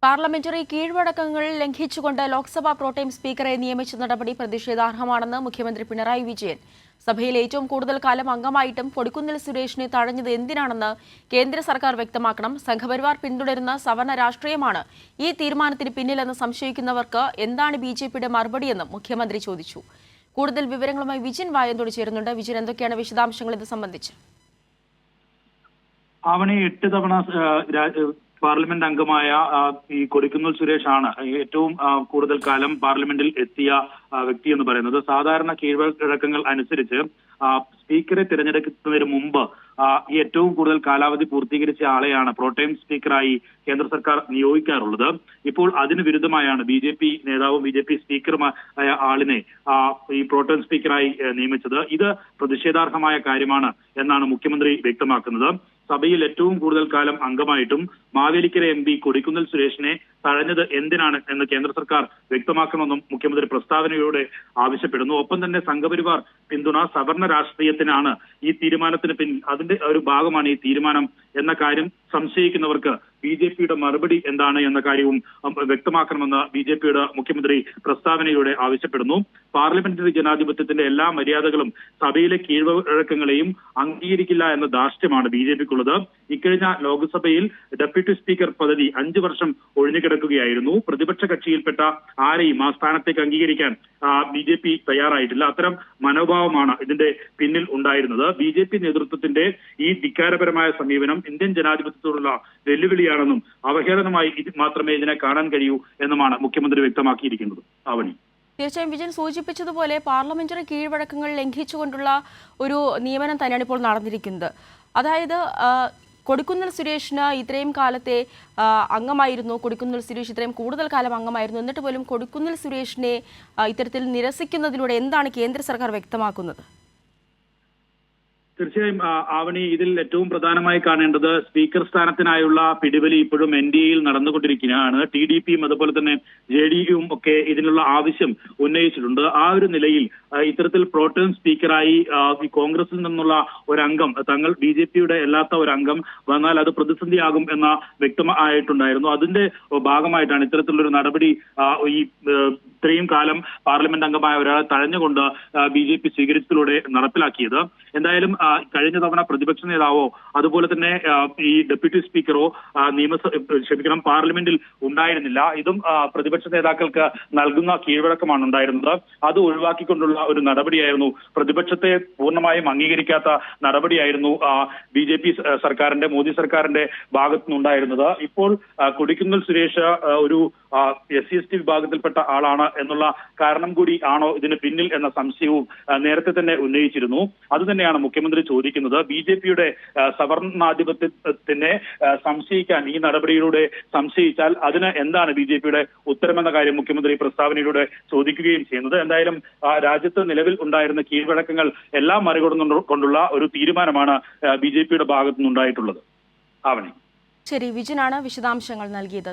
Parliamentary കീഴ്വഴക്കങ്ങൾ ലംഘിച്ചുകൊണ്ട് Lok Sabha pro tem സ്പീക്കറെ നിയമിച്ച നടപടി പ്രതിഷേധാർഹമാണെന്ന് മുഖ്യമന്ത്രി പിണറായി വിജയൻ. സഭയിൽ ഏറ്റവും കൂടുതൽ കാലം അംഗമായിട്ടും കൊടിക്കുന്നിൽ സുരേഷിനെ തഴഞ്ഞത് എന്തിനാണെന്ന് കേന്ദ്ര സർക്കാർ വ്യക്തമാക്കണം. സംഘപരിവാർ പിന്തുടരുന്ന സവർണ രാഷ്ട്രീയമാണ് ഈ തീരുമാനത്തിന് പിന്നിലെന്ന് സംശയിക്കുന്നവർക്ക് എന്താണ് ബിജെപിയുടെ മറുപടിയെന്നും മുഖ്യമന്ത്രി ചോദിച്ചു. കൂടുതൽ വിവരങ്ങളുമായി വിജിൻ വായന്തോട് ചേരുന്നുണ്ട്. വിജിൻ, എന്തൊക്കെയാണ് വിശദാംശങ്ങൾ ഇത് സംബന്ധിച്ച്? അവനെ 8 തവണ പാർലമെന്റ് അംഗമായ ഈ കൊടിക്കുന്നിൽ സുരേഷാണ് ഏറ്റവും കൂടുതൽ കാലം പാർലമെന്റിൽ എത്തിയ വ്യക്തി എന്ന് പറയുന്നത്. സാധാരണ കീഴ്വഴക്കങ്ങൾ അനുസരിച്ച് സ്പീക്കറെ തിരഞ്ഞെടുക്കുന്നതിന് മുമ്പ് ഈ ഏറ്റവും കൂടുതൽ കാലാവധി പൂർത്തീകരിച്ച ആളെയാണ് പ്രോടേം സ്പീക്കറായി കേന്ദ്ര സർക്കാർ നിയോഗിക്കാറുള്ളത്. ഇപ്പോൾ അതിന് വിരുദ്ധമായാണ് ബി.ജെ.പി. നേതാവും ബി.ജെ.പി. സ്പീക്കറുമായ ആളിനെ ഈ പ്രോടേം സ്പീക്കറായി നിയമിച്ചത്. ഇത് പ്രതിഷേധാർഹമായ കാര്യമാണ് എന്നാണ് മുഖ്യമന്ത്രി വ്യക്തമാക്കുന്നത്. സഭയിൽ ഏറ്റവും കൂടുതൽ കാലം അംഗമായിട്ടും മാവേലിക്കര എം.പി. കൊടിക്കുന്നിൽ സുരേഷിനെ തഴഞ്ഞത് എന്തിനാണ് എന്ന് കേന്ദ്ര സർക്കാർ വ്യക്തമാക്കണമെന്നും മുഖ്യമന്ത്രി പ്രസ്താവനയോടെ ആവശ്യപ്പെടുന്നു. ഒപ്പം തന്നെ സംഘപരിവാർ പിന്തുണ സവർണ രാഷ്ട്രീയത്തിനാണ് ഈ തീരുമാനത്തിന് പിന്നിൽ, അതിന്റെ ഒരു ഭാഗമാണ് ഈ തീരുമാനം എന്ന കാര്യം സംശയിക്കുന്നവർക്ക് ബി.ജെ.പിയുടെ മറുപടി എന്താണ് എന്ന കാര്യവും വ്യക്തമാക്കണമെന്ന് ബി.ജെ.പിയുടെ മുഖ്യമന്ത്രി പ്രസ്താവനയോടെ ആവശ്യപ്പെടുന്നു. പാർലമെന്ററി ജനാധിപത്യത്തിന്റെ എല്ലാ മര്യാദകളും സഭയിലെ കീഴ്വഴക്കങ്ങളെയും അംഗീകരിക്കില്ല എന്ന ധാർഷ്ട്യമാണ് ബി.ജെ.പിക്കുള്ളത്. ഇക്കഴിഞ്ഞ ലോക്സഭയിൽ ഡെപ്യൂട്ടി സ്പീക്കർ പദവി 5 വർഷം ഒഴിഞ്ഞുകിടക്കുകയായിരുന്നു. പ്രതിപക്ഷ കക്ഷിയിൽപ്പെട്ട ആരെയും ആ സ്ഥാനത്തേക്ക് അംഗീകരിക്കാൻ ബി.ജെ.പി. തയ്യാറായിട്ടില്ല. അത്തരം മനോഭാവമാണ് ഇതിന്റെ പിന്നിൽ ഉണ്ടായിരുന്നത്. ബി.ജെ.പി. നേതൃത്വത്തിന്റെ ഈ ധിക്കാരപരമായ സമീപനം ഇന്ത്യൻ ജനാധിപത്യത്തോടുള്ള വെല്ലുവിളിയാണെന്നും അവഹേളനമായി മാത്രമേ ഇതിനെ കാണാൻ കഴിയൂ എന്നുമാണ് മുഖ്യമന്ത്രി വ്യക്തമാക്കിയിരിക്കുന്നത്. ആവണി, തീർച്ചയായും വിജയൻ സൂചിപ്പിച്ചതുപോലെ പാർലമെന്ററി കീഴ്വഴക്കങ്ങൾ ലംഘിച്ചുകൊണ്ടുള്ള ഒരു നിയമനം തന്നെയാണ് ഇപ്പോൾ നടന്നിരിക്കുന്നത്. അതായത് കൊടിക്കുന്നിൽ സുരേഷിന് ഇത്രയും കാലത്തെ അംഗമായിരുന്നു, കൊടിക്കുന്നിൽ സുരേഷ് ഇത്രയും കൂടുതൽ കാലം അംഗമായിരുന്നു, എന്നിട്ട് പോലും കൊടിക്കുന്നിൽ സുരേഷിനെ ഇത്തരത്തിൽ നിരസിക്കുന്നതിലൂടെ എന്താണ് കേന്ദ്ര സർക്കാർ വ്യക്തമാക്കുന്നത്? തീർച്ചയായും ആവണി, ഇതിൽ ഏറ്റവും പ്രധാനമായി കാണേണ്ടത് സ്പീക്കർ സ്ഥാനത്തിനായുള്ള പിടിവലി ഇപ്പോഴും എൻ.ഡി.എയിൽ നടന്നുകൊണ്ടിരിക്കുകയാണ്. ടി.ഡി.പിയും അതുപോലെ തന്നെ ജെ.ഡി.യുവും ഒക്കെ ഇതിനുള്ള ആവശ്യം ഉന്നയിച്ചിട്ടുണ്ട്. ആ ഒരു നിലയിൽ ഇത്തരത്തിൽ പ്രോടേം സ്പീക്കറായി ഈ കോൺഗ്രസിൽ നിന്നുള്ള ഒരംഗം, തങ്ങൾ ബി.ജെ.പിയുടെ അല്ലാത്ത ഒരംഗം വന്നാൽ അത് പ്രതിസന്ധിയാകും എന്ന വ്യക്തമായിട്ടുണ്ടായിരുന്നു. അതിന്റെ ഭാഗമായിട്ടാണ് ഇത്തരത്തിലുള്ളൊരു നടപടി ഈ ഇത്രയും കാലം പാർലമെന്റ് അംഗമായ ഒരാളെ തഴഞ്ഞുകൊണ്ട് ബി.ജെ.പി. സ്വീകരിച്ചതിലൂടെ നടപ്പിലാക്കിയത്. എന്തായാലും കഴിഞ്ഞ തവണ പ്രതിപക്ഷ നേതാവോ അതുപോലെ തന്നെ ഈ ഡെപ്യൂട്ടി സ്പീക്കറോ പാർലമെന്റിൽ ഉണ്ടായിരുന്നില്ല. ഇതും പ്രതിപക്ഷ നേതാക്കൾക്ക് നൽകുന്ന കീഴ്വഴക്കമാണ് ഉണ്ടായിരുന്നത്. അത് ഒഴിവാക്കിക്കൊണ്ടുള്ള ഒരു നടപടിയായിരുന്നു, പ്രതിപക്ഷത്തെ പൂർണ്ണമായും അംഗീകരിക്കാത്ത നടപടിയായിരുന്നു ബി.ജെ.പി. സർക്കാരിന്റെ, മോദി സർക്കാരിന്റെ ഭാഗത്തുനിന്നുണ്ടായിരുന്നത്. ഇപ്പോൾ കൊടിക്കുന്നിൽ സുരേഷ് ഒരു SC/ST വിഭാഗത്തിൽപ്പെട്ട ആളാണ് എന്നുള്ള കാരണം കൂടി ആണോ ഇതിന് പിന്നിൽ എന്ന സംശയവും നേരത്തെ തന്നെ ഉന്നയിച്ചിരുന്നു. അതുതന്നെയാണ് മുഖ്യമന്ത്രി ചോദിക്കുന്നത്. ബി.ജെ.പിയുടെ സവർണാധിപത്യത്തിനെ സംശയിക്കാൻ, ഈ നടപടിയിലൂടെ സംശയിച്ചാൽ അതിന് എന്താണ് ബി.ജെ.പിയുടെ ഉത്തരമെന്ന കാര്യം മുഖ്യമന്ത്രി പ്രസ്താവനയിലൂടെ ചോദിക്കുകയും ചെയ്യുന്നത്. എന്തായാലും രാജ്യത്ത് നിലവിൽ ഉണ്ടായിരുന്ന കീഴ്വഴക്കങ്ങൾ എല്ലാം മറികടന്നുകൊണ്ടുള്ള ഒരു തീരുമാനമാണ് ബി.ജെ.പിയുടെ ഭാഗത്തുനിന്നുണ്ടായിട്ടുള്ളത്. ആവണി, ശരി, വിജിനാണ് വിശദാംശങ്ങൾ നൽകിയത്.